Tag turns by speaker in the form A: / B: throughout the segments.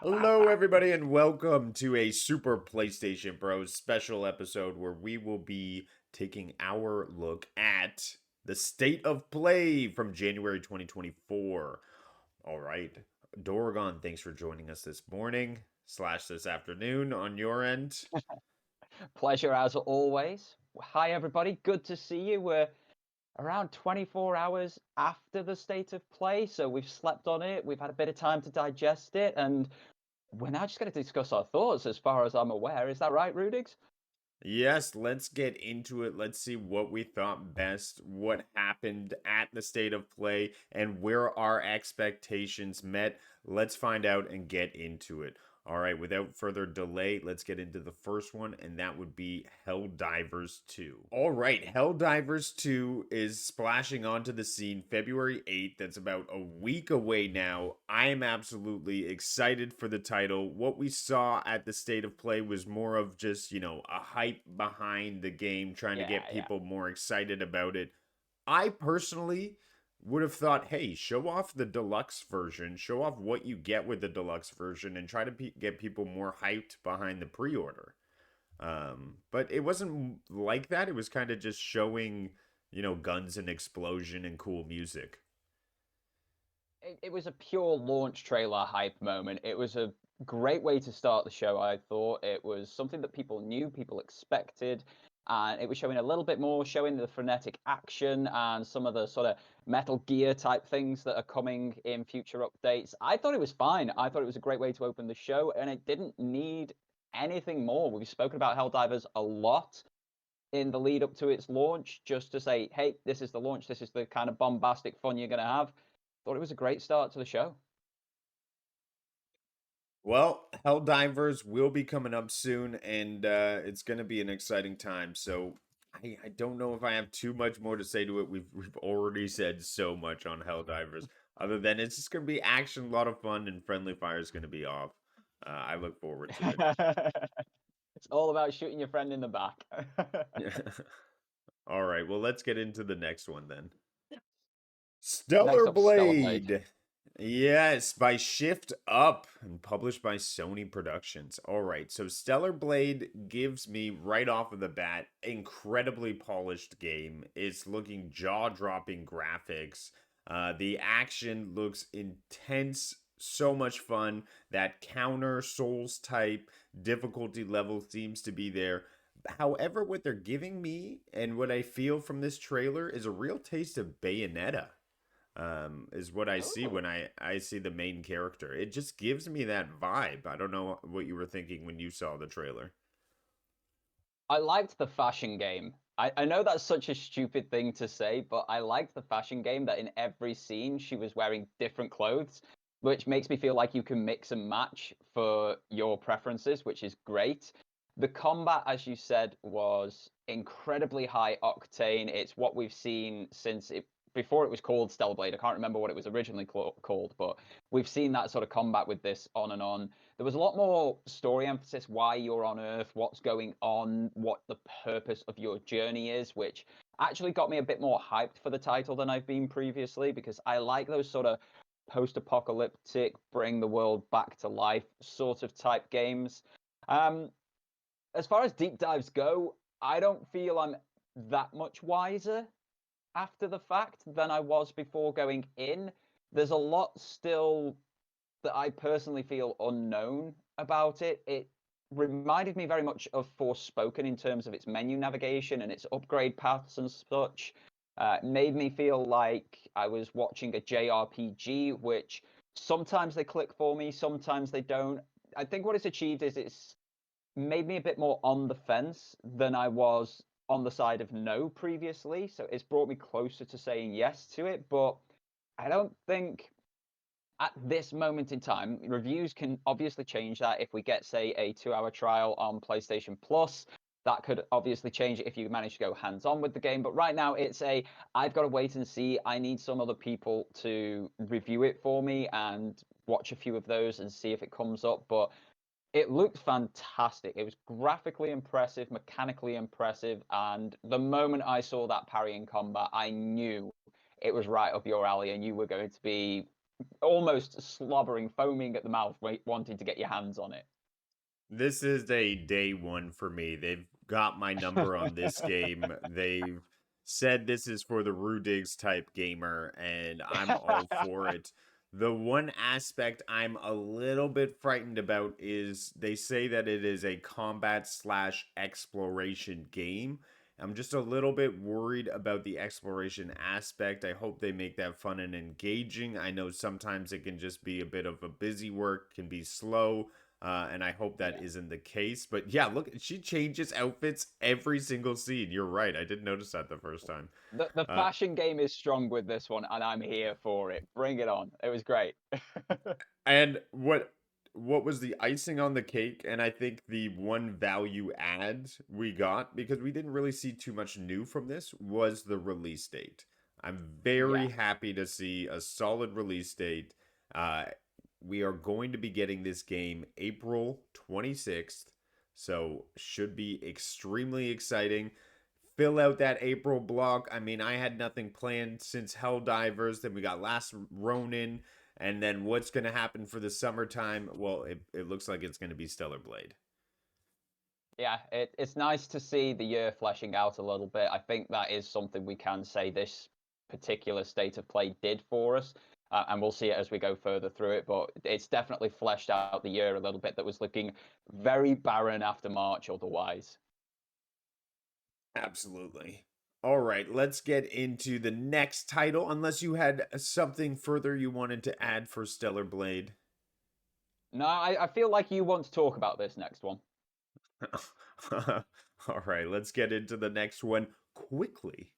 A: Hello, everybody, and welcome to a Super PlayStation Bros special episode where we will be taking our look at the state of play from January 2024. All right, Dorgon, thanks for joining us this morning slash this afternoon on your end.
B: Pleasure as always. Hi, everybody. Good to see you. We're around 24 hours after the state of play, so we've slept on it. We've had a bit of time to digest it, and we're now just going to discuss our thoughts as far as I'm aware. Is that right, Rudigs?
A: Yes, let's get into it. Let's see what we thought best, what happened at the state of play, and where our expectations met. Let's find out and get into it. All right, without further delay, let's get into the first one, and that would be Helldivers 2. All right, Helldivers 2 is splashing onto the scene February 8th. That's about a week away now. I am absolutely excited for the title. What we saw at the state of play was more of just, a hype behind the game, trying to get
B: Yeah.
A: people more excited about it. I personally would have thought, hey, show off the deluxe version, show off what you get with the deluxe version, and try to get people more hyped behind the pre-order. But it wasn't like that. It was kind of just showing, guns and explosion and cool music.
B: It was a pure launch trailer hype moment. It was a great way to start the show, I thought. It was something that people knew, people expected, and it was showing a little bit more, showing the frenetic action and some of the sort of Metal Gear type things that are coming in future updates. I thought it was fine. I thought it was a great way to open the show, and it didn't need anything more. We've spoken about Helldivers a lot in the lead up to its launch, just to say, hey, this is the launch, this is the kind of bombastic fun you're going to have. Thought it was a great start to the show.
A: Well, Helldivers will be coming up soon, and it's going to be an exciting time. So I don't know if I have too much more to say to it. We've already said so much on Helldivers. Other than it's just going to be action, a lot of fun, and friendly fire is going to be off. I look forward to it.
B: It's all about shooting your friend in the back.
A: All right, well, let's get into the next one then.
B: Next
A: Stellar
B: up, Stellar Blade.
A: Blade. Yes, by Shift Up and published by Sony Productions. All right, so Stellar Blade gives me right off of the bat incredibly polished game. It's looking jaw-dropping graphics. The action looks intense, so much fun. That counter Souls type difficulty level seems to be there. However, what they're giving me and what I feel from this trailer is a real taste of Bayonetta, is what I see when
B: Oh.
A: I see the main character. It just gives me that vibe. I don't know what you were thinking when you saw the trailer.
B: I liked the fashion game. I know that's such a stupid thing to say, but I liked the fashion game that in every scene she was wearing different clothes, which makes me feel like you can mix and match for your preferences, which is great. The combat, as you said, was incredibly high octane. It's what we've seen since it before it was called Stellar Blade. I can't remember what it was originally called, but we've seen that sort of combat with this on and on. There was a lot more story emphasis, why you're on Earth, what's going on, what the purpose of your journey is, which actually got me a bit more hyped for the title than I've been previously, because I like those sort of post-apocalyptic, bring the world back to life sort of type games. Um, as far as deep dives go, I don't feel I'm that much wiser after the fact than I was before going in. There's a lot still that I personally feel unknown about it. It reminded me very much of Forspoken in terms of its menu navigation and its upgrade paths and such. It made me feel like I was watching a JRPG, which sometimes they click for me, sometimes they don't. I think what it's achieved is it's made me a bit more on the fence than I was on the side of no previously. So it's brought me closer to saying yes to it. But I don't think at this moment in time, reviews can obviously change that. If we get, say, a 2 hour trial on PlayStation Plus, that could obviously change it if you manage to go hands on with the game. But right now, it's I've got to wait and see. I need some other people to review it for me and watch a few of those and see if it comes up. But it looked fantastic. It was graphically impressive, mechanically impressive, and the moment I saw that parrying combat, I knew it was right up your alley, and you were going to be almost slobbering, foaming at the mouth, wanting to get your hands on it.
A: This is a day one for me. They've got my number on this game. They've said this is for the Rudigs type gamer, and I'm all for it. The one aspect I'm a little bit frightened about is they say that it is a combat slash exploration game. I'm just a little bit worried about the exploration aspect. I hope they make that fun and engaging. I know sometimes it can just be a bit of a busy work, can be slow, and I hope that
B: Yeah.
A: isn't the case. But yeah, look, she changes outfits every single scene. You're right. I did notice that the first time.
B: The
A: Uh,
B: fashion game is strong with this one, and I'm here for it. Bring it on. It was great.
A: and what was the icing on the cake? And I think the one value add we got, because we didn't really see too much new from this, was the release date. I'm
B: Yeah.
A: very happy to see a solid release date. Uh, we are going to be getting this game April 26th, so should be extremely exciting. Fill out that April block. I mean, I had nothing planned since Helldivers. Then we got Last Ronin. And then what's going to happen for the summertime? Well, it looks like it's going to be Stellar Blade.
B: Yeah, it's nice to see the year fleshing out a little bit. I think that is something we can say this particular state of play did for us. And we'll see it as we go further through it. But it's definitely fleshed out the year a little bit that was looking very barren after March otherwise.
A: Absolutely. All right, let's get into the next title, unless you had something further you wanted to add for Stellar Blade.
B: No, I feel like you want to talk about this next one.
A: All right, let's get into the next one quickly.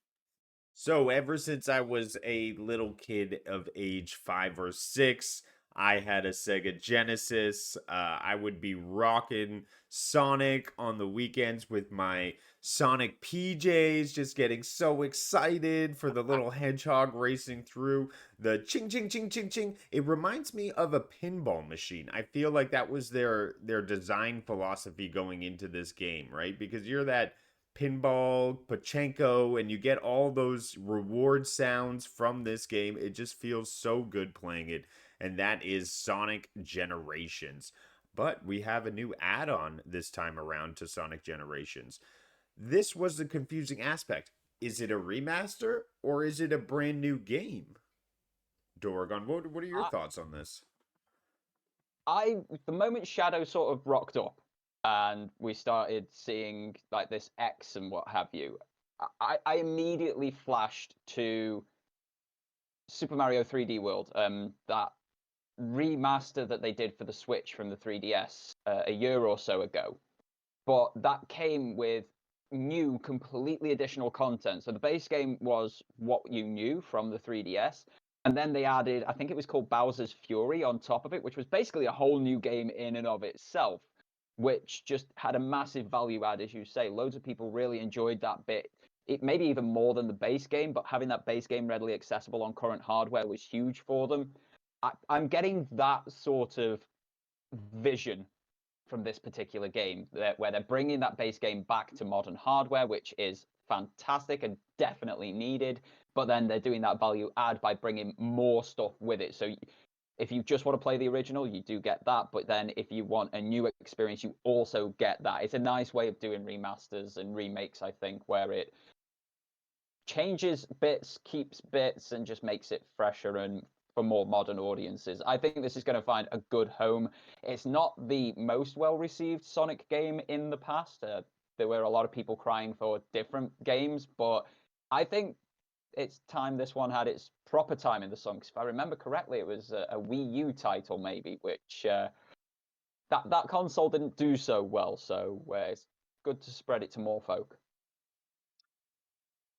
A: So, ever since I was a little kid of age 5 or 6, I had a Sega Genesis. I would be rocking Sonic on the weekends with my Sonic PJs, just getting so excited for the little hedgehog racing through the ching ching ching ching ching. It reminds me of a pinball machine. I feel like that was their design philosophy going into this game, right? Because you're that pinball, pachinko, and you get all those reward sounds from this game. It just feels so good playing it, and that is Sonic Generations. But we have a new add on this time around to Sonic Generations. This was the confusing aspect. Is it a remaster or is it a brand new game? Dorgon, what are your
B: I,
A: thoughts on this?
B: the moment Shadow sort of rocked up and we started seeing like this X and what have you, I immediately flashed to Super Mario 3D World, that remaster that they did for the Switch from the 3DS a year or so ago. But that came with new, completely additional content. So the base game was what you knew from the 3DS. And then they added, I think it was called Bowser's Fury on top of it, which was basically a whole new game in and of itself, which just had a massive value add, as you say. Loads of people really enjoyed that bit. It maybe even more than the base game, but having that base game readily accessible on current hardware was huge for them. I'm getting that sort of vision from this particular game, where they're bringing that base game back to modern hardware, which is fantastic and definitely needed. But then they're doing that value add by bringing more stuff with it. So if you just want to play the original, you do get that. But then if you want a new experience, you also get that. It's a nice way of doing remasters and remakes, I think, where it changes bits, keeps bits, and just makes it fresher and for more modern audiences. I think this is going to find a good home. It's not the most well received Sonic game in the past. There were a lot of people crying for different games, but I think it's time this one had its proper time in the sun. 'Cause if I remember correctly, it was a Wii U title, maybe, which that console didn't do so well. So it's good to spread it to more folk.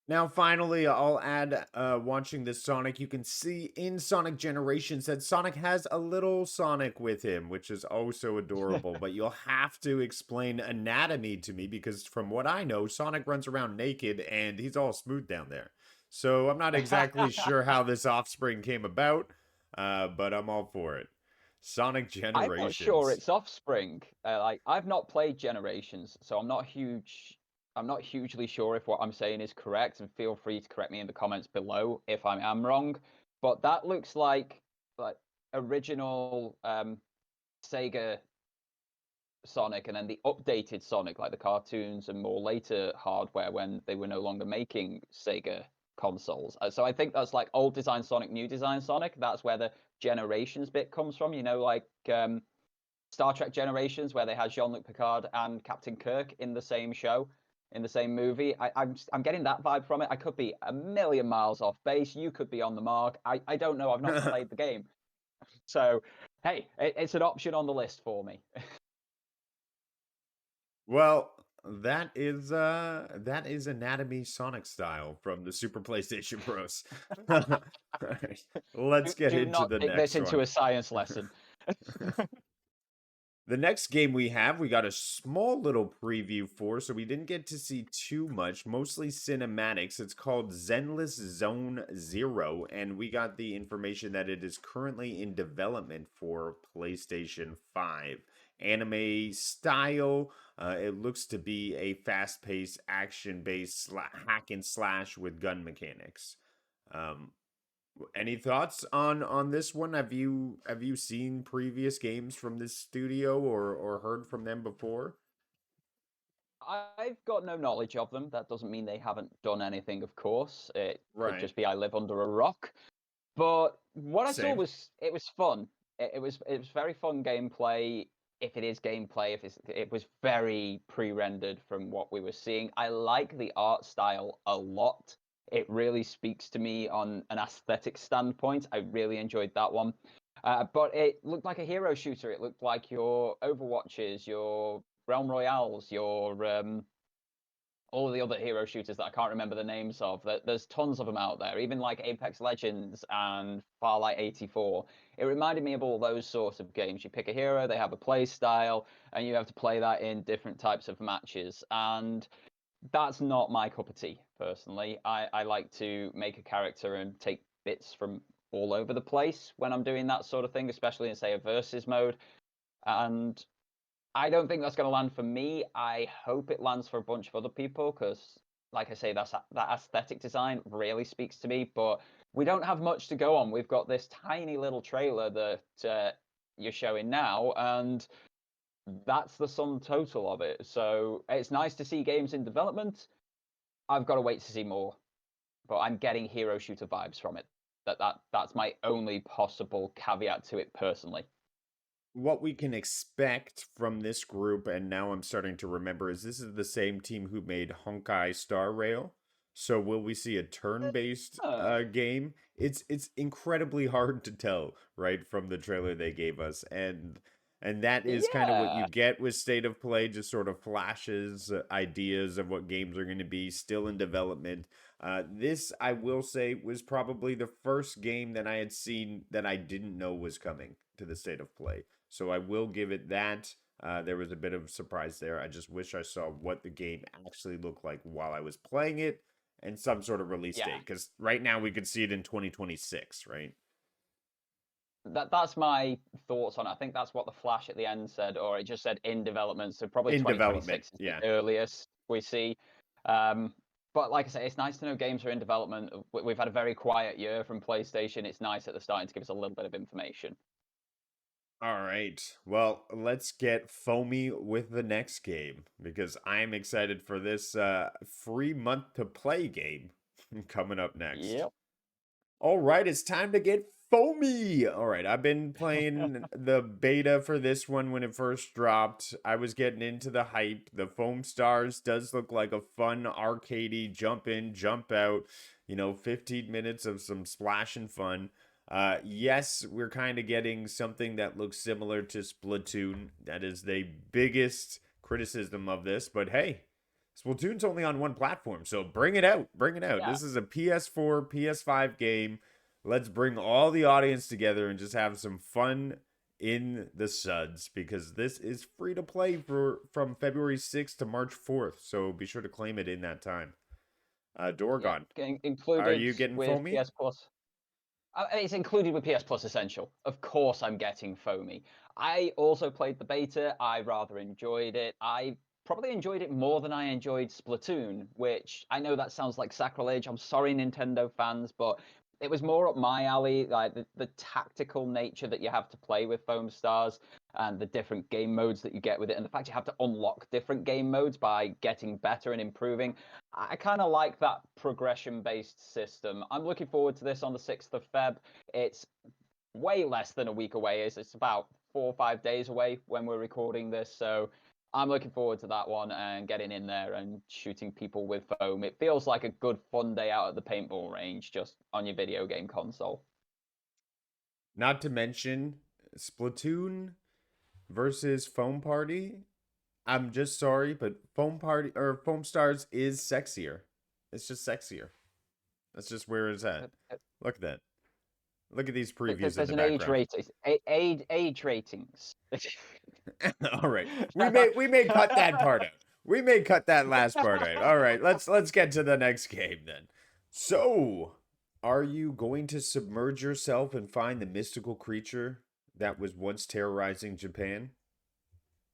A: Now, finally, I'll add watching this Sonic, you can see in Sonic Generations that Sonic has a little Sonic with him, which is oh so adorable. But you'll have to explain anatomy to me because, from what I know, Sonic runs around naked and he's all smooth down there. So I'm not exactly sure how this offspring came about, but I'm all for it. Sonic
B: I'm not sure
A: Generations.
B: it's Offspring. Like I've not played Generations, so I'm not huge. I'm not hugely sure if what I'm saying is correct, and feel free to correct me in the comments below if I am wrong. But that looks like like original Sega Sonic and then the updated Sonic, like the cartoons and more later hardware when they were no longer making Sega consoles. So I think that's like old design Sonic, new design Sonic. That's where the generations bit comes from. You know, like Star Trek Generations, where they had Jean-Luc Picard and Captain Kirk in the same show, in the same movie. I'm getting that vibe from it. I could be a million miles off base. You could be on the mark. I don't know. I've not played the game. So, hey, it's an option on the list for me.
A: Well, that is Anatomy Sonic style from the Super PlayStation Bros. Right. Let's get
B: Do
A: into
B: not
A: the
B: take this
A: next
B: into
A: one.
B: a science lesson.
A: The next game we got a small little preview for, so we didn't get to see too much, mostly cinematics. It's called Zenless Zone Zero, and we got the information that it is currently in development for PlayStation 5. Anime style, it looks to be a fast paced, action based hack and slash with gun mechanics. Um, any thoughts on this one? Have you seen previous games from this studio or heard from them before?
B: I've got no knowledge of them. That doesn't mean they haven't done anything, of course. It could
A: Right.
B: just be I live under a rock. But what I saw
A: Same.
B: was it was fun. It was very fun gameplay. If it is gameplay, if it was very pre-rendered from what we were seeing. I like the art style a lot. It really speaks to me on an aesthetic standpoint. I really enjoyed that one. But it looked like a hero shooter. It looked like your Overwatches, your Realm Royales, your all the other hero shooters that I can't remember the names of. There's tons of them out there, even like Apex Legends and Farlight 84. It reminded me of all those sorts of games. You pick a hero, they have a play style, and you have to play that in different types of matches. And that's not my cup of tea, personally. I like to make a character and take bits from all over the place when I'm doing that sort of thing, especially in, say, a versus mode. And I don't think that's going to land for me. I hope it lands for a bunch of other people because, like I say, that aesthetic design really speaks to me. But we don't have much to go on. We've got this tiny little trailer that you're showing now, and that's the sum total of it. So it's nice to see games in development. I've got to wait to see more, but I'm getting hero shooter vibes from it. That's my only possible caveat to it personally.
A: What we can expect from this group, and now I'm starting to remember, is this is the same team who made Honkai Star Rail. So will we see a turn-based
B: Huh.
A: game? It's incredibly hard to tell, right, from the trailer they gave us, and that is kind of what you
B: Yeah.
A: get with State of Play, just sort of flashes, ideas of what games are going to be still in development. This, I will say, was probably the first game that I had seen that I didn't know was coming to the State of Play. So I will give it that. There was a bit of surprise there. I just wish I saw what the game actually looked like while I was playing it and some sort of release
B: Yeah.
A: date. Because right now we could see it in 2026, right?
B: That's my thoughts on it. I think that's what the flash at the end said, or it just said in development. So probably
A: In development,
B: 2026 is the
A: yeah.
B: earliest we see. Um, but like I say, it's nice to know games are in development. We've had a very quiet year from PlayStation. It's nice that they're starting to give us a little bit of information.
A: All right. Well, let's get foamy with the next game because I'm excited for this free month to play game coming up next.
B: Yep.
A: All right, it's time to get foamy. All right, I've been playing the beta for this one when it first dropped. I was getting into the hype. The Foam Stars does look like a fun arcadey jump in, jump out, 15 minutes of some splash and fun. Yes, we're kind of getting something that looks similar to Splatoon. That is the biggest criticism of this, but hey, Splatoon's only on one platform, so bring it out. Bring it out.
B: Yeah.
A: This is a PS4, PS5 game. Let's bring all the audience together and just have some fun in the suds because this is free to play for from February 6th to March 4th. So be sure to claim it in that time.
B: Yeah.
A: Dorgon,
B: Getting
A: are
B: included
A: you getting
B: with
A: foamy?
B: PS Plus. It's included with PS Plus Essential. Of course, I'm getting foamy. I also played the beta. I rather enjoyed it. I probably enjoyed it more than I enjoyed Splatoon, which I know that sounds like sacrilege. I'm sorry, Nintendo fans, but it was more up my alley, like the tactical nature that you have to play with Foam Stars and the different game modes that you get with it, and the fact you have to unlock different game modes by getting better and improving. I kind of like that progression-based system. I'm looking forward to this on the 6th of Feb. It's way less than a week away. It's about 4 or 5 days away when we're recording this, so I'm looking forward to that one and getting in there and shooting people with foam. It feels like a good fun day out at the paintball range, just on your video game console.
A: Not to mention Splatoon versus Foam Party. I'm just sorry, but Foam Party or Foam Stars is sexier. It's just sexier. That's just where it's at. Look at that. Look at these previews in
B: There's
A: the
B: an age
A: background.
B: rating. Age ratings.
A: All right. We may cut that part out. We may cut that last part out. All right. Let's get to the next game then. So, are you going to submerge yourself and find the mystical creature that was once terrorizing Japan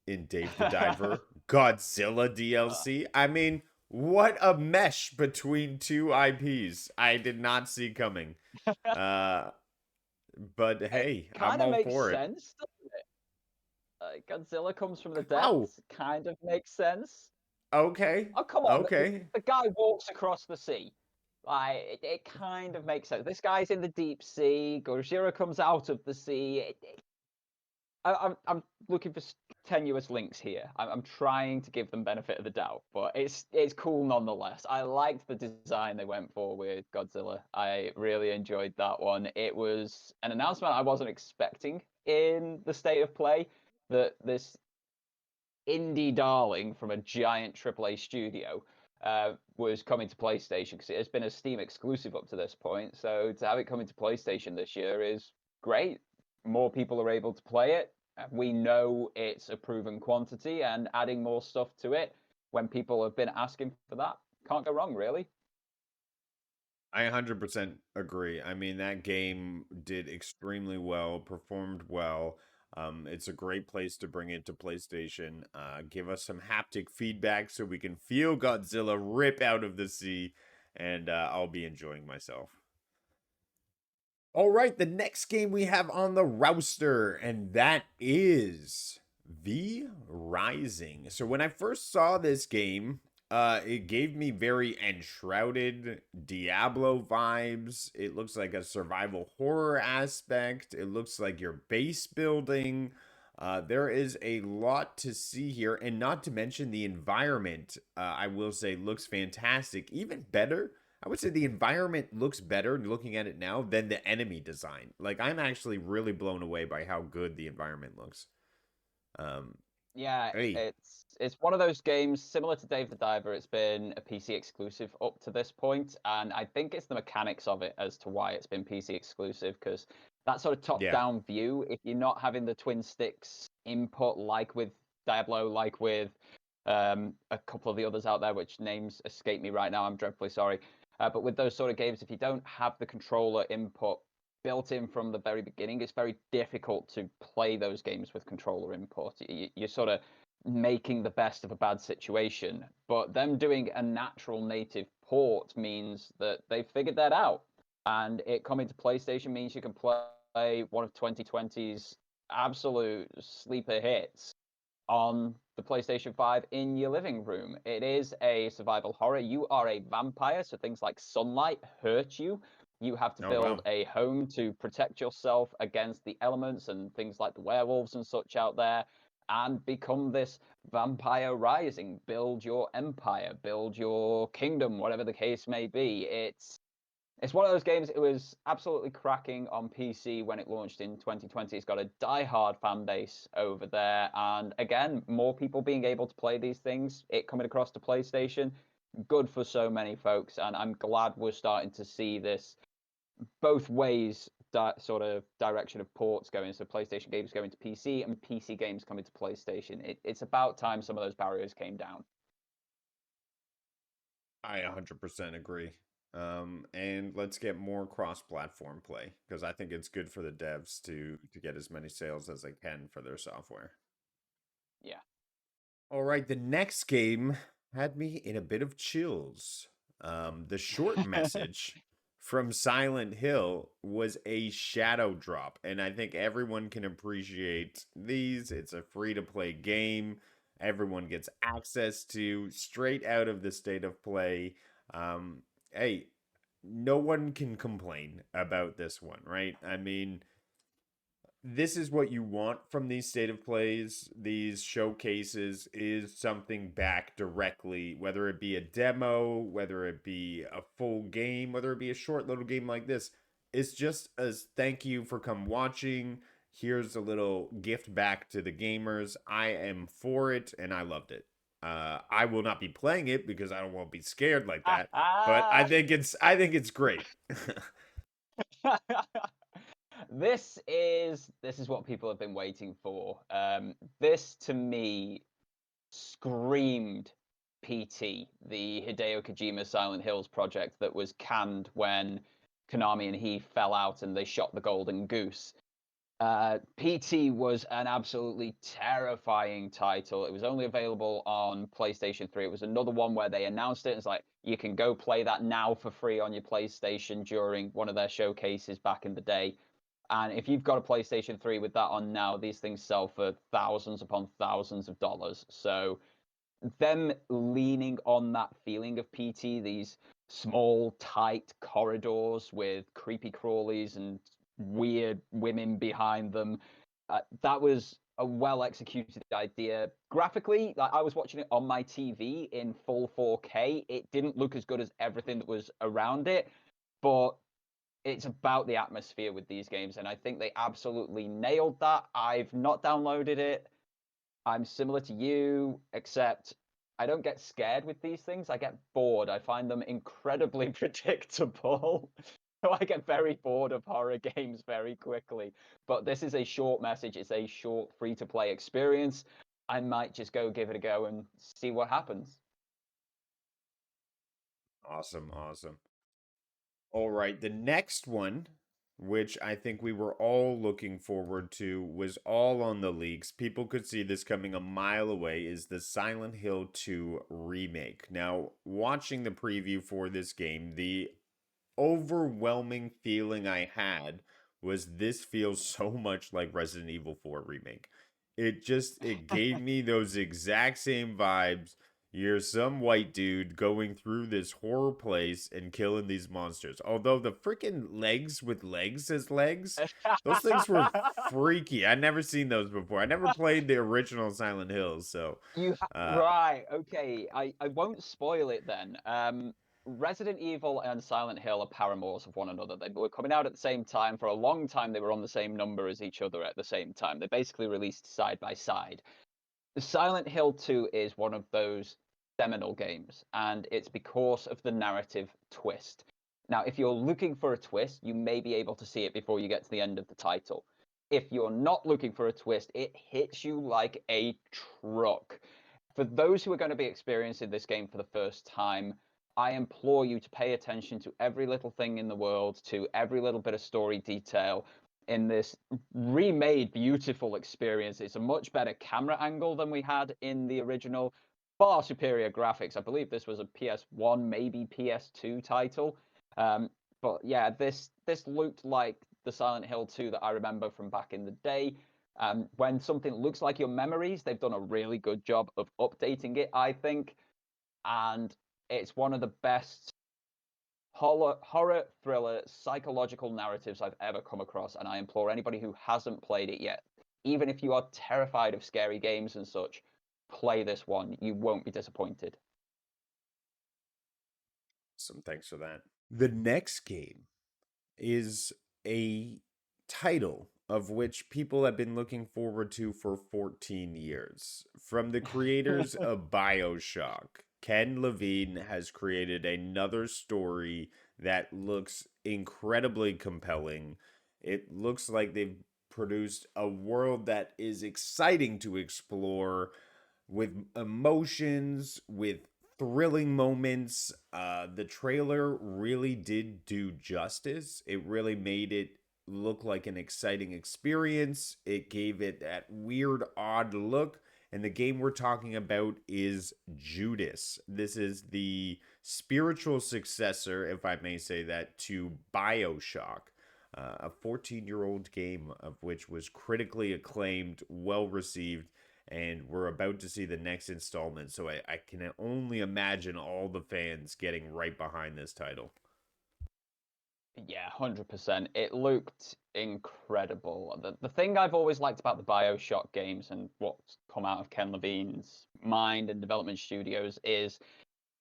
A: in Dave the Diver Godzilla DLC? I mean, what a mesh between two IPs. I did not see coming. Uh but
B: It
A: hey, I'm
B: kind of
A: all
B: makes
A: for it.
B: sense, doesn't it? Godzilla comes from the
A: How?
B: depths. Kind of makes sense.
A: Okay.
B: Oh, come on.
A: Okay.
B: The guy walks across the sea. Like, it kind of makes sense. This guy's in the deep sea. Gojira comes out of the sea. I'm looking for tenuous links here. I'm trying to give them benefit of the doubt, but it's cool nonetheless. I liked the design they went for with Godzilla. I really enjoyed that one. It was an announcement I wasn't expecting in the state of play, that this indie darling from a giant AAA studio was coming to PlayStation, because it has been a Steam exclusive up to this point. So to have it coming to PlayStation this year is great. More people are able to play it. We know it's a proven quantity, and adding more stuff to it when people have been asking for that can't go wrong, really.
A: I 100% agree. I mean, that game did extremely well, performed well. It's a great place to bring it to PlayStation. Give us some haptic feedback so we can feel Godzilla rip out of the sea, and I'll be enjoying myself. All right, the next game we have on the roster, and that is V Rising. So when I first saw this game, it gave me very Enshrouded Diablo vibes. It looks like a survival horror aspect. It looks like you're base building. There is a lot to see here, and not to mention the environment. I will say looks fantastic, even better. I would say the environment looks better looking at it now than the enemy design. Like I'm actually really blown away by how good the environment looks. Um,
B: Yeah,
A: hey,
B: it's one of those games similar to Dave the Diver. It's been a PC exclusive up to this point, and I think it's the mechanics of it as to why it's been PC exclusive. Because that sort of
A: yeah,
B: top-down view, if you're not having the twin sticks input like with Diablo, like with a couple of the others out there, which names escape me right now, I'm dreadfully sorry. But with those sort of games, if you don't have the controller input built in from the very beginning, it's very difficult to play those games with controller input. You're sort of making the best of a bad situation. But them doing a natural native port means that they've figured that out. And it coming to PlayStation means you can play one of 2020's absolute sleeper hits on the PlayStation 5 in your living room. It is a survival horror. You are a vampire, so things like sunlight hurt you. You have to
A: oh
B: build
A: wow,
B: a home to protect yourself against the elements and things like the werewolves and such out there, and become this vampire rising. Build your empire, build your kingdom, whatever the case may be. It's one of those games. It was absolutely cracking on PC when it launched in 2020. It's got a die-hard fan base over there, and again, more people being able to play these things. It coming across to PlayStation, good for so many folks, and I'm glad we're starting to see this both ways. That sort of direction of ports going, so PlayStation games going to PC and PC games coming to PlayStation. It's about time some of those barriers came down.
A: I 100% agree. And let's get more cross-platform play because I think it's good for the devs to get as many sales as they can for their software.
B: Yeah.
A: All right, the next game had me in a bit of chills. The short message from Silent Hill was a shadow drop. And I think everyone can appreciate these. It's a free to play game. Everyone gets access to straight out of the state of play. Um, hey, no one can complain about this one, right? I mean, this is what you want from these state of plays, these showcases, is something back directly, whether it be a demo, whether it be a full game, whether it be a short little game like this. It's just as thank you for come watching. Here's a little gift back to the gamers. I am for it and I loved it. I will not be playing it because I don't want to be scared like that. But I think it's great.
B: This is what people have been waiting for. This to me screamed PT, the Hideo Kojima Silent Hills project that was canned when Konami and he fell out and they shot the golden goose. PT was an absolutely terrifying title. It was only available on PlayStation 3. It was another one where they announced it. It's like, you can go play that now for free on your PlayStation during one of their showcases back in the day. And if you've got a PlayStation 3 with that on now, these things sell for thousands upon thousands of dollars. So them leaning on that feeling of PT, these small, tight corridors with creepy crawlies and weird women behind them, that was a well executed idea. Graphically, like I was watching it on my TV in full 4K. It didn't look as good as everything that was around it, but it's about the atmosphere with these games, and I think they absolutely nailed that. I've not downloaded it. I'm similar to you, except I don't get scared with these things. I get bored. I find them incredibly predictable. So I get very bored of horror games very quickly. But this is a short message. It's a short free to play experience. I might just go give it a go and see what happens.
A: Awesome, awesome. All right, the next one, which I think we were all looking forward to, was all on the leaks. People could see this coming a mile away, is the Silent Hill 2 remake. Now, watching the preview for this game, the overwhelming feeling I had was this feels so much like Resident Evil 4 remake. It gave me those exact same vibes. You're some white dude going through this horror place and killing these monsters. Although the freaking legs with legs as legs, those things were freaky. I'd never seen those before. I never played the original Silent Hills, so uh
B: Right, okay. I won't spoil it then. Resident Evil and Silent Hill are paramours of one another. They were coming out at the same time. For a long time, they were on the same number as each other at the same time. They basically released side by side. Silent Hill 2 is one of those seminal games, and it's because of the narrative twist. Now, if you're looking for a twist, you may be able to see it before you get to the end of the title. If you're not looking for a twist, it hits you like a truck. For those who are going to be experiencing this game for the first time, I implore you to pay attention to every little thing in the world, to every little bit of story detail in this remade beautiful experience. It's a much better camera angle than we had in the original, far superior graphics. I believe this was a PS1, maybe PS2 title. But yeah, this looked like the Silent Hill 2 that I remember from back in the day. When something looks like your memories, they've done a really good job of updating it, I think. And it's one of the best horror thriller psychological narratives I've ever come across, and I implore anybody who hasn't played it yet, even if you are terrified of scary games and such, play this one. You won't be disappointed.
A: some thanks for that. The next game is a title of which people have been looking forward to for 14 years. From the creators of BioShock, Ken Levine has created another story that looks incredibly compelling. It looks like they've produced a world that is exciting to explore with emotions, with thrilling moments. The trailer really did do justice. It really made it look like an exciting experience. It gave it that weird, odd look. And the game we're talking about is Judas. This is the spiritual successor, if I may say that, to Bioshock, a 14-year-old game of which was critically acclaimed, well received, and we're about to see the next installment. So I can only imagine all the fans getting right behind this title.
B: Yeah, 100%. It looked incredible. The thing I've always liked about the BioShock games and what's come out of Ken Levine's mind and development studios is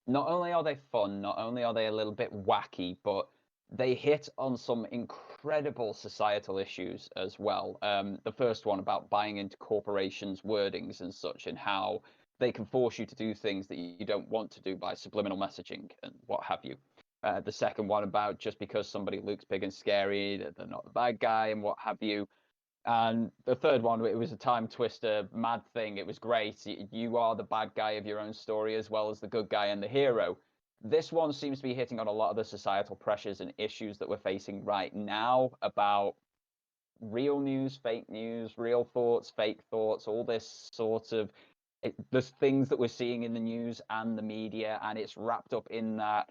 B: not only are they fun, not only are they a little bit wacky, but they hit on some incredible societal issues as well. The first one about buying into corporations' wordings and such, and how they can force you to do things that you don't want to do by subliminal messaging and what have you. The second one about just because somebody looks big and scary, that they're not the bad guy and what have you. And the third one, it was a time twister, mad thing. It was great. You are the bad guy of your own story as well as the good guy and the hero. This one seems to be hitting on a lot of the societal pressures and issues that we're facing right now about real news, real thoughts, fake thoughts, all this sort of there's things that we're seeing in the news and the media, and it's wrapped up in that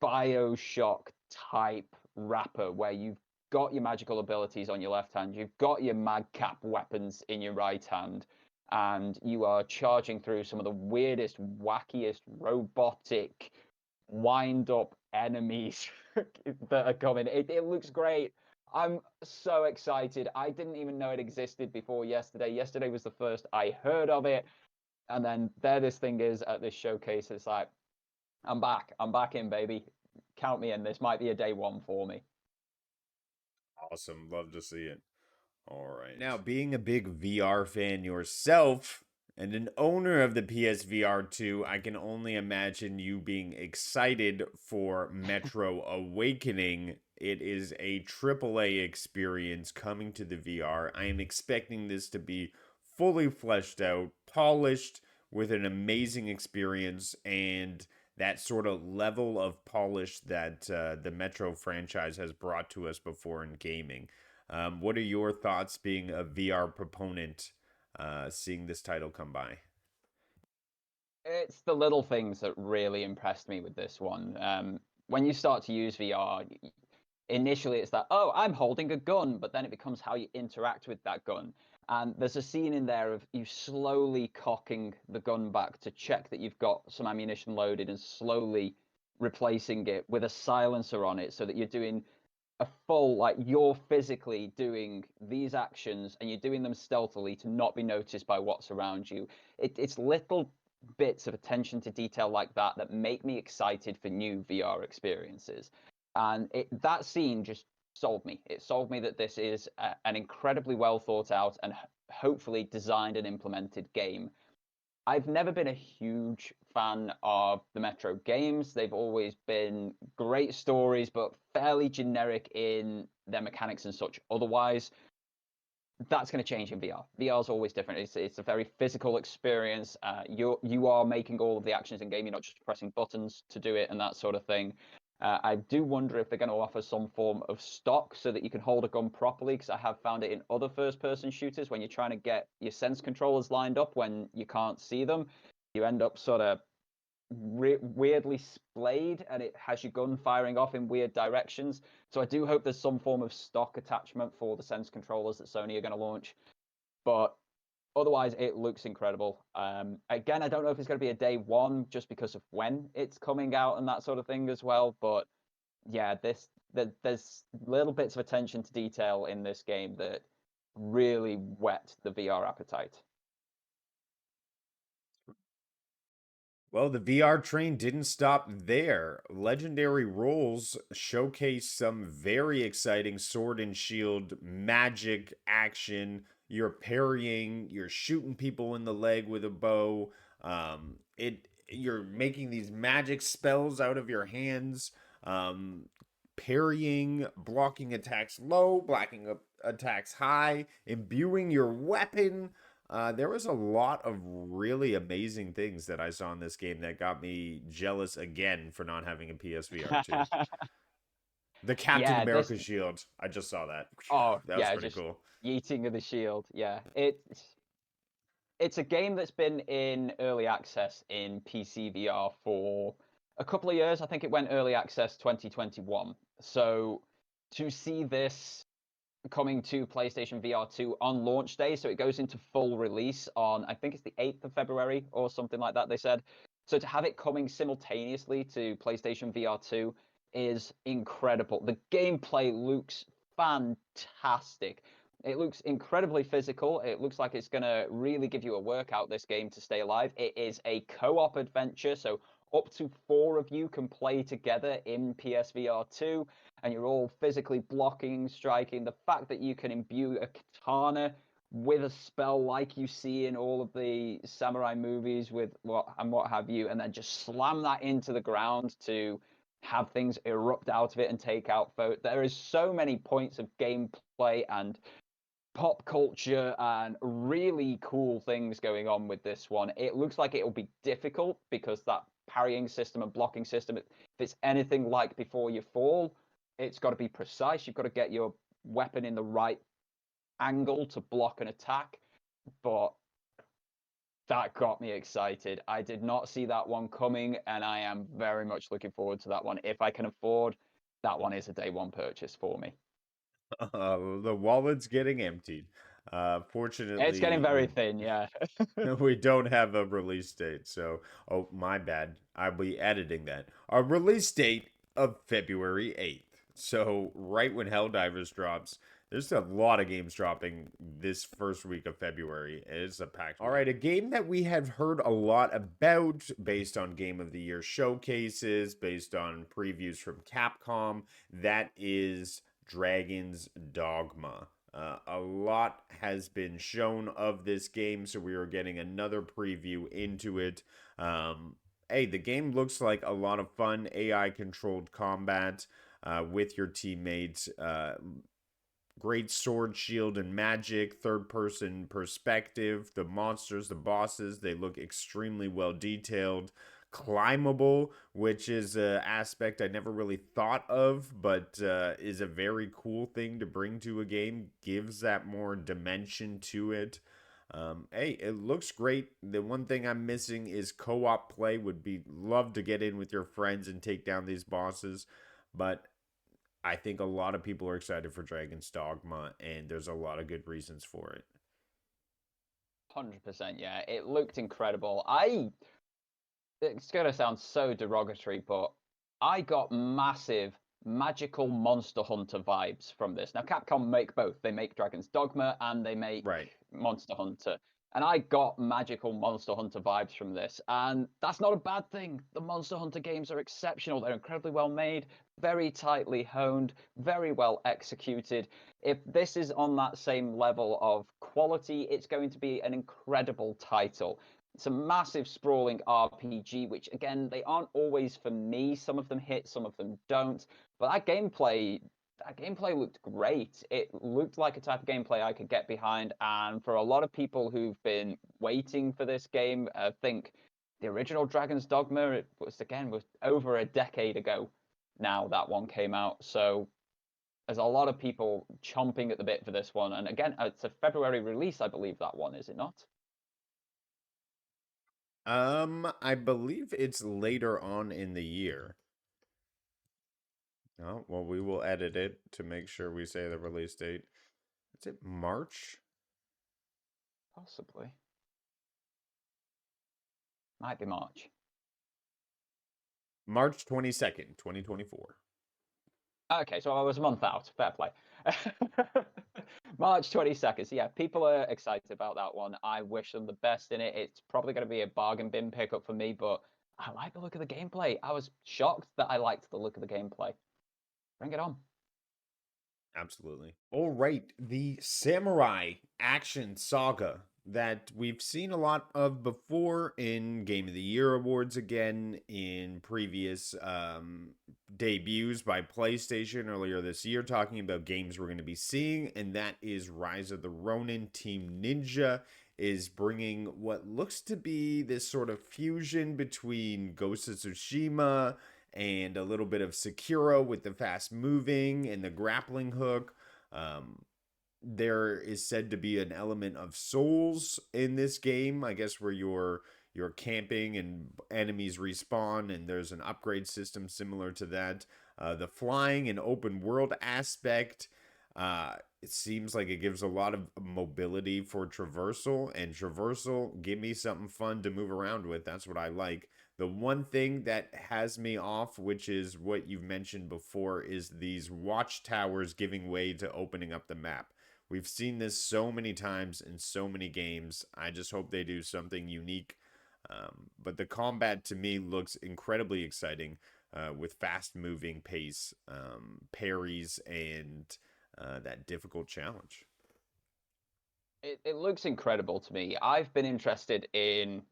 B: Bioshock type wrapper where you've got your magical abilities on your left hand, you've got your madcap weapons in your right hand, and you are charging through some of the weirdest, wackiest, robotic, wind up enemies that are coming. It looks great. I'm so excited. I didn't even know it existed before yesterday. Yesterday was the first I heard of it. And then there this thing is at this showcase. It's like, I'm back. I'm back in, baby. Count me in. This might be a day one for me.
A: Awesome. Love to see it. All right. Now, being a big VR fan yourself and an owner of the PSVR 2, I can only imagine you being excited for Metro Awakening. It is a AAA experience coming to the VR. I am expecting this to be fully fleshed out, polished, with an amazing experience and that sort of level of polish that the Metro franchise has brought to us before in gaming. What are your thoughts being a VR proponent, seeing this title come by?
B: It's the little things that really impressed me with this one. When you start to use VR, initially it's that, oh, I'm holding a gun, but then it becomes how you interact with that gun. And there's a scene in there of you slowly cocking the gun back to check that you've got some ammunition loaded and slowly replacing it with a silencer on it so that you're doing a full, like you're physically doing these actions and you're doing them stealthily to not be noticed by what's around you. It's little bits of attention to detail like that that make me excited for new VR experiences. And that scene just sold me. It sold me that this is an incredibly well thought out and hopefully designed and implemented game. I've never been a huge fan of the Metro games. They've always been great stories, but fairly generic in their mechanics and such. Otherwise, that's going to change in VR. VR is always different. It's a very physical experience. You are making all of the actions in game. You're not just pressing buttons to do it and that sort of thing. I do wonder if they're going to offer some form of stock so that you can hold a gun properly, because I have found it in other first-person shooters when you're trying to get your sense controllers lined up when you can't see them, you end up sort of weirdly splayed and it has your gun firing off in weird directions. So I do hope there's some form of stock attachment for the sense controllers that Sony are going to launch. But otherwise, it looks incredible. Again, I don't know if it's going to be a day one just because of when it's coming out and that sort of thing as well. But yeah, there's little bits of attention to detail in this game that really whet the VR appetite.
A: Well, the VR train didn't stop there. Legendary Roles showcase some very exciting sword and shield magic action. You're parrying, you're shooting people in the leg with a bow. You're making these magic spells out of your hands. Um, Parrying, blocking attacks low, blocking attacks high, imbuing your weapon. There was a lot of really amazing things that I saw in this game that got me jealous again for not having a PSVR 2. The Captain
B: Yeah, this
A: America shield. I just saw that.
B: oh
A: That was
B: yeah,
A: pretty
B: just
A: cool.
B: yeeting of the shield. Yeah, it's a game that's been in early access in PC VR for a couple of years. I think it went early access 2021. So to see this coming to PlayStation VR 2 on launch day, so it goes into full release on, I think it's the 8th of February or something like that, they said. So to have it coming simultaneously to PlayStation VR 2 is incredible. The gameplay looks fantastic. It looks incredibly physical. It looks like it's going to really give you a workout, this game, to stay alive. It is a co-op adventure, so up to 4 of you can play together in PSVR 2, and you're all physically blocking, striking. The fact that you can imbue a katana with a spell like you see in all of the samurai movies with what have you, and then just slam that into the ground to have things erupt out of it and take out foes. There is so many points of gameplay and pop culture and really cool things going on with this one. It looks like it'll be difficult because that parrying system and blocking system, if it's anything like Before You Fall, it's got to be precise. You've got to get your weapon in the right angle to block an attack. But that got me excited. I did not see that one coming, and I am very much looking forward to that one. If I can afford, that one is a day one purchase for me.
A: The wallet's getting emptied.
B: It's getting
A: Fortunately,
B: very thin, yeah.
A: we don't have a release date. So, oh, my bad. I'll be editing that. Our release date of February 8th. So, right when Helldivers drops, there's a lot of games dropping this first week of February. It's a packed week. All right, a game that we have heard a lot about based on Game of the Year showcases, based on previews from Capcom, that is Dragon's Dogma. A lot has been shown of this game, so we are getting another preview into it. Hey, the game looks like a lot of fun, AI controlled combat with your teammates. Great sword, shield, and magic, third person perspective. The monsters, the bosses, they look extremely well detailed. Climbable, which is an aspect I never really thought of, but is a very cool thing to bring to a game. Gives that more dimension to it. Hey, it looks great. The one thing I'm missing is co-op play. Would be love to get in with your friends and take down these bosses, but I think a lot of people are excited for Dragon's Dogma, and there's a lot of good reasons for it.
B: 100%, yeah. It looked incredible. It's going to sound so derogatory, but I got massive magical Monster Hunter vibes from this. Now, Capcom make both. They make Dragon's Dogma and they make
A: Right.
B: Monster Hunter. And I got magical Monster Hunter vibes from this. And that's not a bad thing. The Monster Hunter games are exceptional. They're incredibly well made, very tightly honed, very well executed. If this is on that same level of quality, it's going to be an incredible title. It's a massive sprawling RPG, which again, they aren't always for me. Some of them hit, some of them don't. But that gameplay looked great. It looked like a type of gameplay I could get behind. And for a lot of people who've been waiting for this game, I think the original Dragon's Dogma, it was over a decade ago now that one came out. So there's a lot of people chomping at the bit for this one. And again, it's a February release, I believe that one, is it not?
A: I believe it's later on in the year. Oh, well, we will edit it to make sure we say the release date. Is it March?
B: Possibly. Might be March.
A: March 22nd, 2024.
B: Okay, so I was a month out. Fair play. March 22nd. So yeah, people are excited about that one. I wish them the best in it. It's probably going to be a bargain bin pickup for me, but I like the look of the gameplay. I was shocked that I liked the look of the gameplay. Bring it on.
A: Absolutely. All right, the samurai action saga that we've seen a lot of before in Game of the Year awards, again in previous debuts by PlayStation earlier this year, talking about games we're going to be seeing, and that is Rise of the Ronin. Team Ninja is bringing what looks to be this sort of fusion between Ghost of Tsushima and a little bit of Sekiro with the fast moving and the grappling hook. Um, there is said to be an element of souls in this game, I guess, where you're camping and enemies respawn, and there's an upgrade system similar to that. The flying and open world aspect, it seems like it gives a lot of mobility for traversal, and traversal, give me something fun to move around with. That's what I like. The one thing that has me off, which is what you've mentioned before, is these watchtowers giving way to opening up the map. We've seen this so many times in so many games. I just hope they do something unique. But the combat to me looks incredibly exciting, with fast moving pace, parries, and that difficult challenge.
B: It looks incredible to me. I've been interested in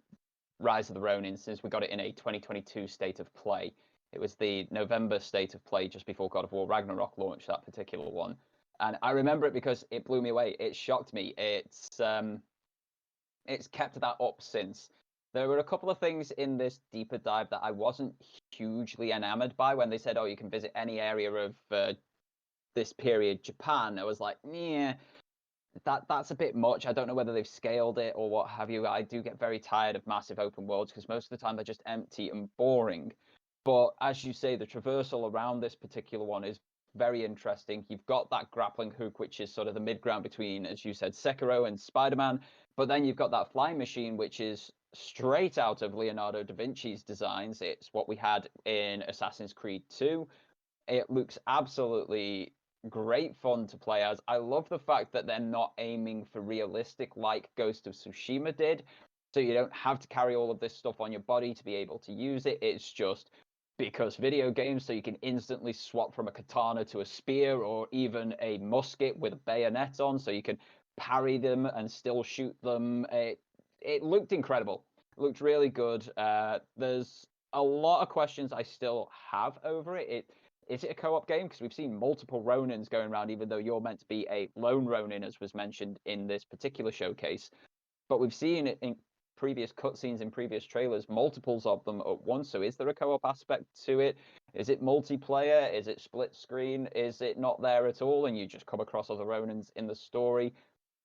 B: Rise of the Ronin since we got it in a 2022 state of play. It was the November state of play just before God of War Ragnarok launched, that particular one. And I remember it because it blew me away. It shocked me. It's kept that up since. There were a couple of things in this deeper dive that I wasn't hugely enamored by when they said, "Oh, you can visit any area of this period Japan." I was like, "Yeah, that's a bit much. I don't know whether they've scaled it or what have you. I do get very tired of massive open worlds because most of the time they're just empty and boring." But as you say, the traversal around this particular one is very interesting. You've got that grappling hook, which is sort of the mid ground between, as you said, Sekiro and Spider-Man. But then you've got that flying machine, which is straight out of Leonardo da Vinci's designs. It's what we had in Assassin's Creed 2. It looks absolutely great fun to play as. I love the fact that they're not aiming for realistic like Ghost of Tsushima did. So you don't have to carry all of this stuff on your body to be able to use it. It's just because video games, so you can instantly swap from a katana to a spear or even a musket with a bayonet on, so you can parry them and still shoot them. It looked incredible. It looked really good. There's a lot of questions I still have over it. Is it a co-op game? Because we've seen multiple Ronins going around, even though you're meant to be a lone Ronin, as was mentioned in this particular showcase. But we've seen it in previous cutscenes, in previous trailers, multiples of them at once. So is there a co-op aspect to it? Is it multiplayer? Is it split screen? Is it not there at all and you just come across other Ronins in the story?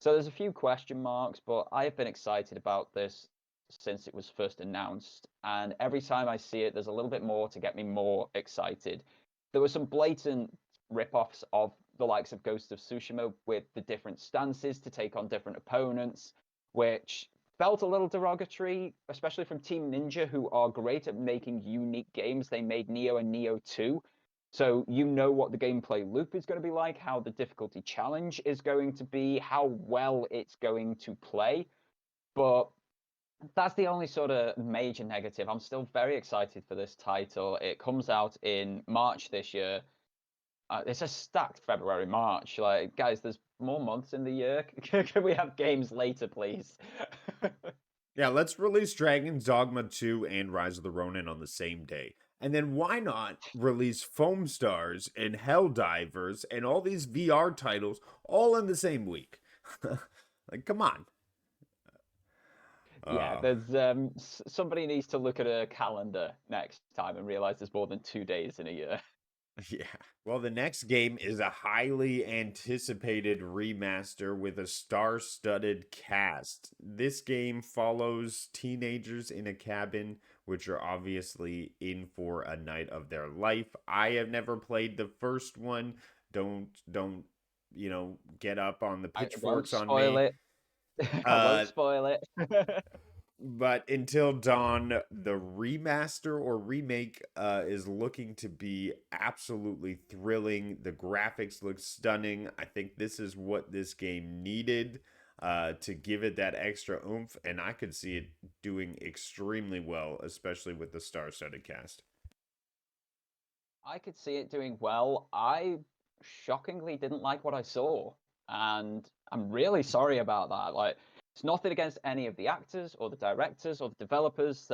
B: So there's a few question marks, but I have been excited about this since it was first announced. And every time I see it, there's a little bit more to get me more excited. There were some blatant rip-offs of the likes of Ghost of Tsushima with the different stances to take on different opponents, which felt a little derogatory, especially from Team Ninja, who are great at making unique games. They made Neo and Neo 2. So you know what the gameplay loop is going to be like, how the difficulty challenge is going to be, how well it's going to play. But that's the only sort of major negative. I'm still very excited for this title. It comes out in March this year. It's a stacked February, March. Like, guys, there's more months in the year. Can we have games later, please?
A: Yeah, let's release Dragon's Dogma 2 and Rise of the Ronin on the same day. And then why not release Foam Stars and Helldivers and all these VR titles all in the same week? Like, come on.
B: Yeah,
A: Uh,
B: there's somebody needs to look at a calendar next time and realize there's more than 2 days in a year.
A: Yeah. Well, the next game is a highly anticipated remaster with a star studded cast. This game follows teenagers in a cabin, which are obviously in for a night of their life. I have never played the first one. Don't, get up on the
B: I won't
A: pitchforks on
B: spoil
A: me.
B: it. I won't
A: Uh,
B: spoil it.
A: but Until Dawn, the remaster or remake is looking to be absolutely thrilling. The graphics look stunning. I think this is what this game needed to give it that extra oomph, and I could see it doing extremely well, especially with the star-studded cast.
B: I could see it doing well. I shockingly didn't like what I saw, and I'm really sorry about that. Like, it's nothing against any of the actors or the directors or the developers.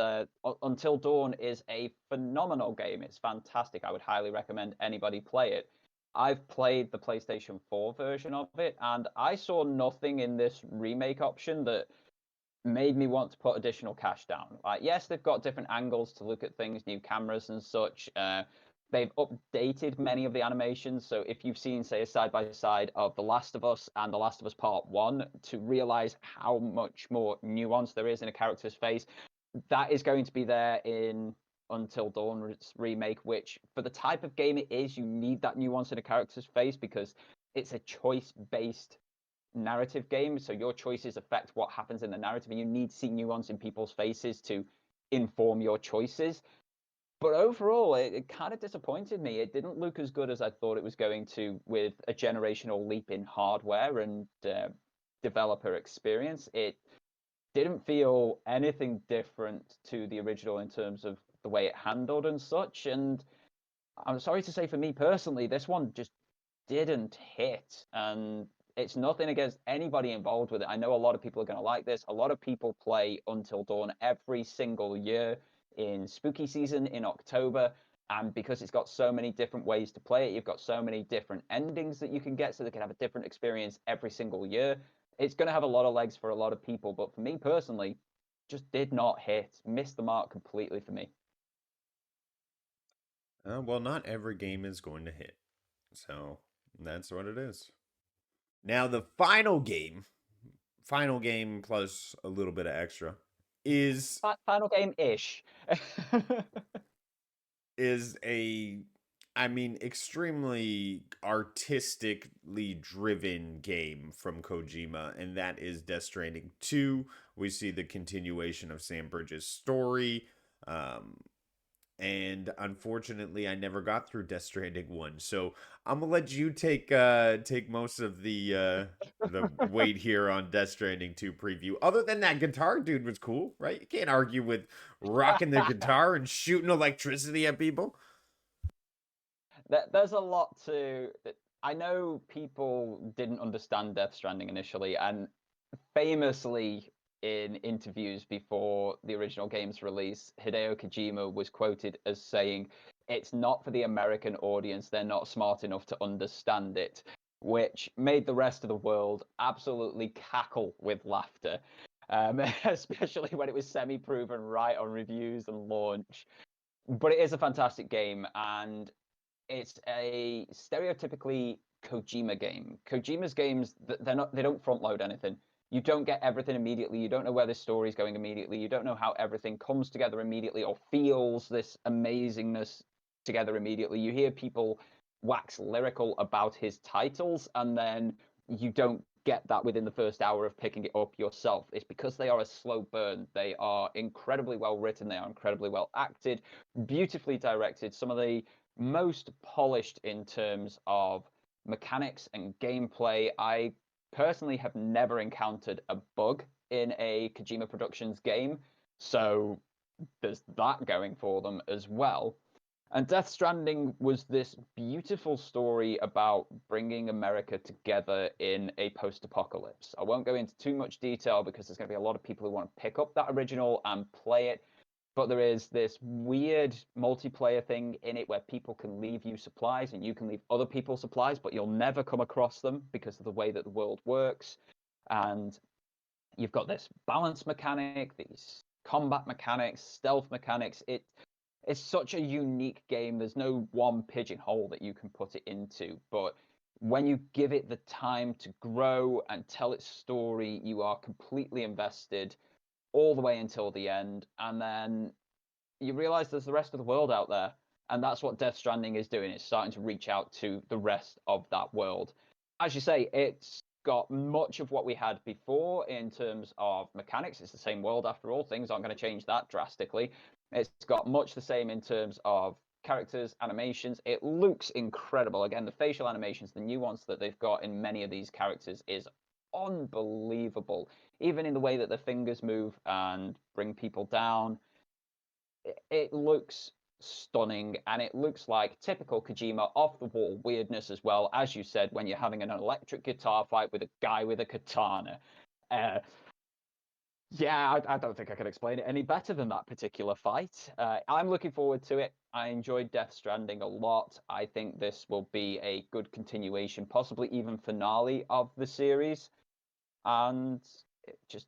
B: Until Dawn is a phenomenal game. It's fantastic. I would highly recommend anybody play it. I've played the PlayStation 4 version of it, and I saw nothing in this remake option that made me want to put additional cash down. Like, yes, they've got different angles to look at things, new cameras and such. They've updated many of the animations. So if you've seen, say, a side by side of The Last of Us and The Last of Us Part 1, to realize how much more nuance there is in a character's face, that is going to be there in Until Dawn's remake, which for the type of game it is, you need that nuance in a character's face because it's a choice-based narrative game. So your choices affect what happens in the narrative, and you need to see nuance in people's faces to inform your choices. But overall, it kind of disappointed me. It didn't look as good as I thought it was going to with a generational leap in hardware and developer experience. It didn't feel anything different to the original in terms of the way it handled and such. And I'm sorry to say, for me personally, this one just didn't hit. And it's nothing against anybody involved with it. I know a lot of people are going to like this. A lot of people play Until Dawn every single year in spooky season in October. And because it's got so many different ways to play it, you've got so many different endings that you can get, so they can have a different experience every single year. It's going to have a lot of legs for a lot of people. But for me personally, just did not hit, missed the mark completely for me.
A: Well, not every game is going to hit. So that's what it is. Now, the final game plus a little bit of extra, is
B: Final game ish.
A: is a I mean extremely artistically driven game from Kojima, and that is Death Stranding 2. We see the continuation of Sam Bridges' story. Um and unfortunately I never got through Death Stranding 1. So I'm gonna let you take most of the weight here on Death Stranding 2 preview. Other than that, guitar dude was cool, right? You can't argue with rocking the guitar and shooting electricity at people.
B: There's a lot to. I know people didn't understand Death Stranding initially, and famously in interviews before the original game's release, Hideo Kojima was quoted as saying, "It's not for the American audience. They're not smart enough to understand it," which made the rest of the world absolutely cackle with laughter. Especially when it was semi-proven right on reviews and launch. But it is a fantastic game, and it's a stereotypically Kojima game. Kojima's games, they don't front load anything. You don't get everything immediately. You don't know where the story's going immediately. You don't know how everything comes together immediately or feels this amazingness together immediately. You hear people wax lyrical about his titles, and then you don't get that within the first hour of picking it up yourself. It's because they are a slow burn. They are incredibly well written. They are incredibly well acted, beautifully directed. Some of the most polished in terms of mechanics and gameplay. I personally have never encountered a bug in a Kojima Productions game, so there's that going for them as well. And Death Stranding was this beautiful story about bringing America together in a post apocalypse. I won't go into too much detail because there's going to be a lot of people who want to pick up that original and play it, but there is this weird multiplayer thing in it where people can leave you supplies and you can leave other people supplies, but you'll never come across them because of the way that the world works. And you've got this balance mechanic, these combat mechanics, stealth mechanics. It's such a unique game. There's no one pigeonhole that you can put it into, but when you give it the time to grow and tell its story, you are completely invested all the way until the end, and then you realize there's the rest of the world out there, and that's what Death Stranding is doing. It's starting to reach out to the rest of that world. As you say, it's got much of what we had before in terms of mechanics. It's the same world after all. Things aren't going to change that drastically. It's got much the same in terms of characters, animations. It looks incredible. Again, the facial animations, the nuance that they've got in many of these characters is unbelievable. Even in the way that the fingers move and bring people down, it looks stunning, and it looks like typical Kojima off the wall weirdness as well, as you said, when you're having an electric guitar fight with a guy with a katana. Uh, yeah, I don't think I can explain it any better than that particular fight. I'm looking forward to it. I enjoyed Death Stranding a lot. I think this will be a good continuation, possibly even finale of the series. And it just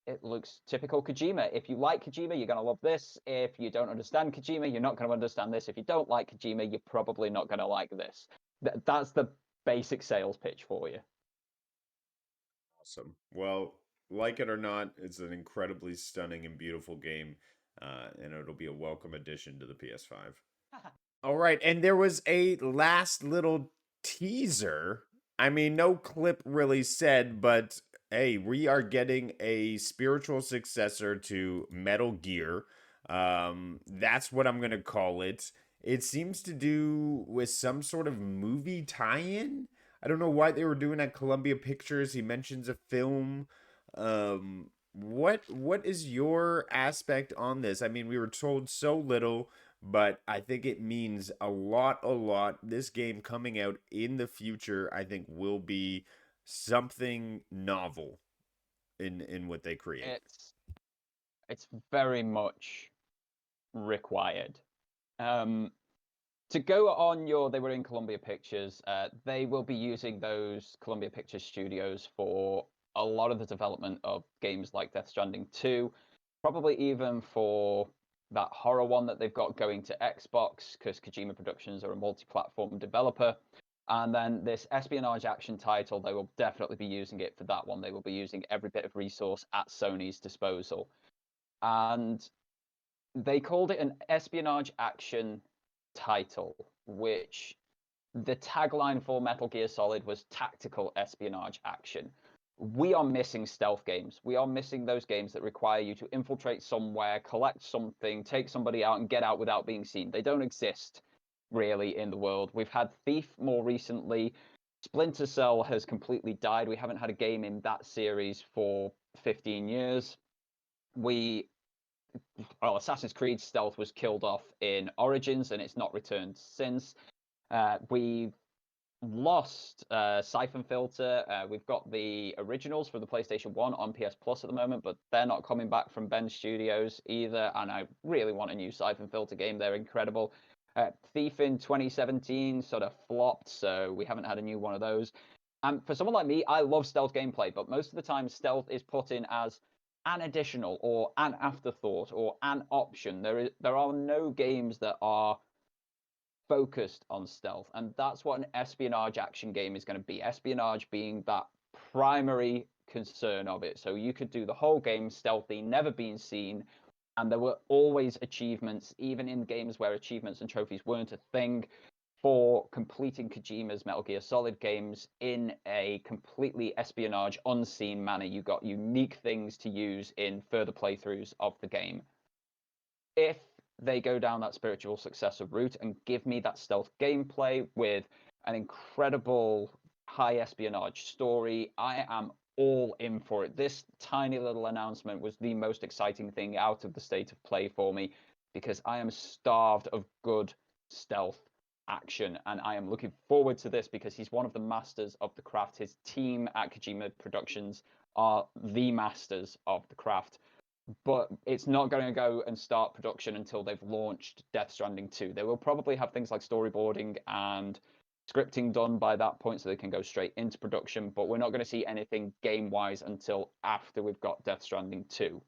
B: it looks typical Kojima. If you like Kojima, you're gonna love this. If you don't understand Kojima, you're not gonna understand this. If you don't like Kojima, you're probably not gonna like this. That's the basic sales pitch for you.
A: Awesome. Well, like it or not, it's an incredibly stunning and beautiful game, and it'll be a welcome addition to the PS5. All right, and there was a last little teaser. I mean, no clip really said, but hey, we are getting a spiritual successor to Metal Gear. That's what I'm gonna call it. It seems to do with some sort of movie tie-in. I don't know why they were doing at Columbia Pictures. He mentions a film. What is your aspect on this? I mean, we were told so little, but I think it means a lot, a lot. This game coming out in the future, I think, will be something novel in what they create.
B: It's it's very much required. Um, to go on they were in Columbia Pictures. They will be using those Columbia Pictures studios for a lot of the development of games like Death Stranding 2, probably even for that horror one that they've got going to Xbox, because Kojima Productions are a multi-platform developer. And then this espionage action title, they will definitely be using it for that one. They will be using every bit of resource at Sony's disposal. And they called it an espionage action title, which the tagline for Metal Gear Solid was tactical espionage action. We are missing stealth games. We are missing those games that require you to infiltrate somewhere, collect something, take somebody out, and get out without being seen. They don't exist really in the world. We've had Thief more recently. Splinter Cell has completely died. We haven't had a game in that series for 15 years. Assassin's Creed stealth was killed off in Origins and it's not returned since. We've lost Siphon Filter. We've got the originals for the PlayStation 1 on PS Plus at the moment, but they're not coming back from Bend Studios either. And I really want a new Siphon Filter game. They're incredible. Thief in 2017 sort of flopped, so we haven't had a new one of those. And for someone like me, I love stealth gameplay, but most of the time, stealth is put in as an additional or an afterthought or an option. There are no games that are focused on stealth, and that's what an espionage action game is going to be. Espionage being that primary concern of it. So you could do the whole game stealthy, never being seen, and there were always achievements, even in games where achievements and trophies weren't a thing, for completing Kojima's Metal Gear Solid games in a completely espionage, unseen manner. You got unique things to use in further playthroughs of the game. If they go down that spiritual successor route and give me that stealth gameplay with an incredible high espionage story, I am all in for it. This tiny little announcement was the most exciting thing out of the state of play for me because I am starved of good stealth action, and I am looking forward to this because he's one of the masters of the craft. His team at Kojima Productions are the masters of the craft, but it's not going to go and start production until they've launched Death Stranding 2. They will probably have things like storyboarding and scripting done by that point so they can go straight into production, but we're not going to see anything game-wise until after we've got Death Stranding 2.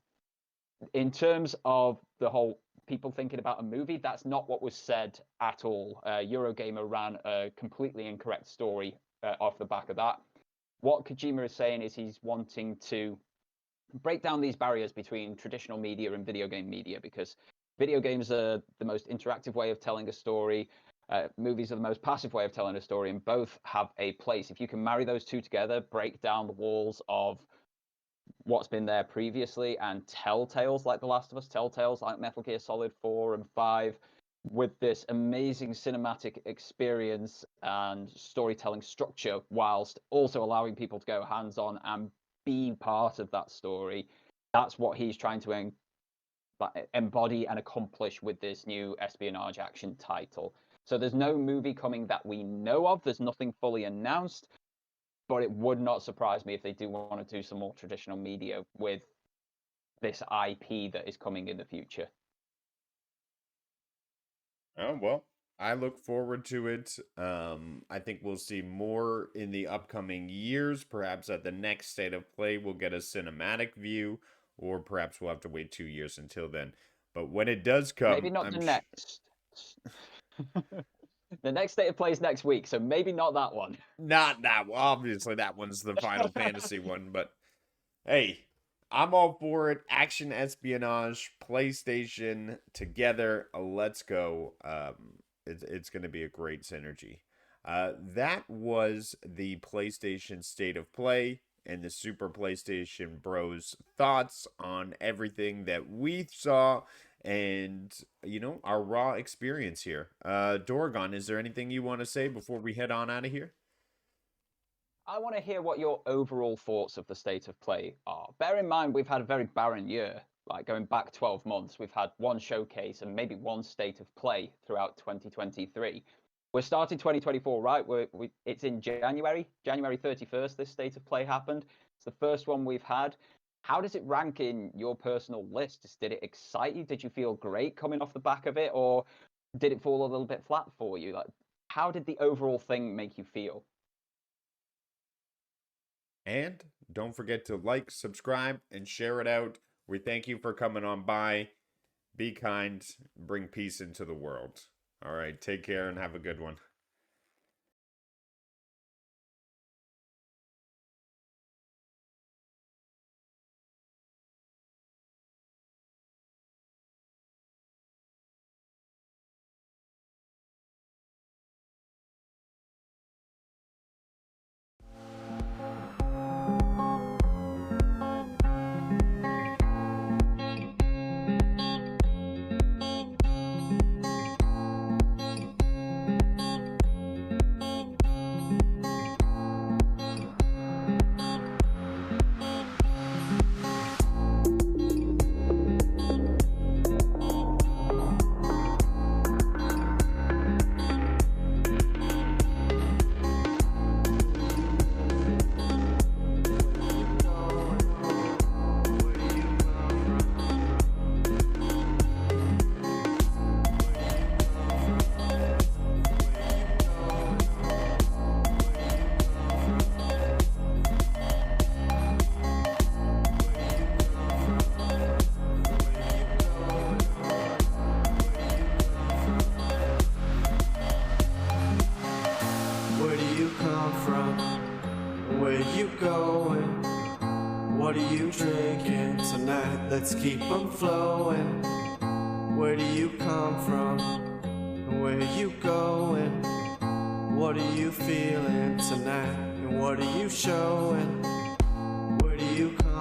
B: In terms of the whole people thinking about a movie, that's not what was said at all. Eurogamer ran a completely incorrect story off the back of that. What Kojima is saying is he's wanting to break down these barriers between traditional media and video game media, because video games are the most interactive way of telling a story. Movies are the most passive way of telling a story, and both have a place. If you can marry those two together, break down the walls of what's been there previously, and tell tales like The Last of Us, tell tales like Metal Gear Solid 4 and 5, with this amazing cinematic experience and storytelling structure, whilst also allowing people to go hands-on and be part of that story. That's what he's trying to embody and accomplish with this new espionage action title. So there's no movie coming that we know of. There's nothing fully announced, but it would not surprise me if they do want to do some more traditional media with this IP that is coming in the future.
A: Oh, well, I look forward to it. I think we'll see more in the upcoming years. Perhaps at the next state of play, we'll get a cinematic view, or perhaps we'll have to wait 2 years until then. But when it does
B: Maybe
A: come,
B: not the next. The next State of Play is next week, so maybe not that one.
A: not that. Obviously, that one's the Final Fantasy one, but hey, I'm all for it. Action espionage, PlayStation together. Let's go. It's going to be a great synergy. That was the PlayStation State of Play and the Super PlayStation Bros thoughts on everything that we saw and our raw experience here. Dorgon, is there anything you want to say before we head on out of here?
B: I want to hear what your overall thoughts of the State of Play are. Bear in mind, we've had a very barren year. Like going back 12 months, we've had one showcase and maybe one State of Play throughout 2023. We're starting 2024, right? It's in January 31st, this State of Play happened. It's the first one we've had. How does it rank in your personal lists? Did it excite you? Did you feel great coming off the back of it? Or did it fall a little bit flat for you? Like, how did the overall thing make you feel?
A: And don't forget to like, subscribe, and share it out. We thank you for coming on by. Be kind, bring peace into the world. All right, take care and have a good one.
C: Where do you come from? Where you going? What are you drinking tonight? Let's keep them flowing. Where do you come from? Where you going? What are you feeling tonight? And what are you showing? Where do you come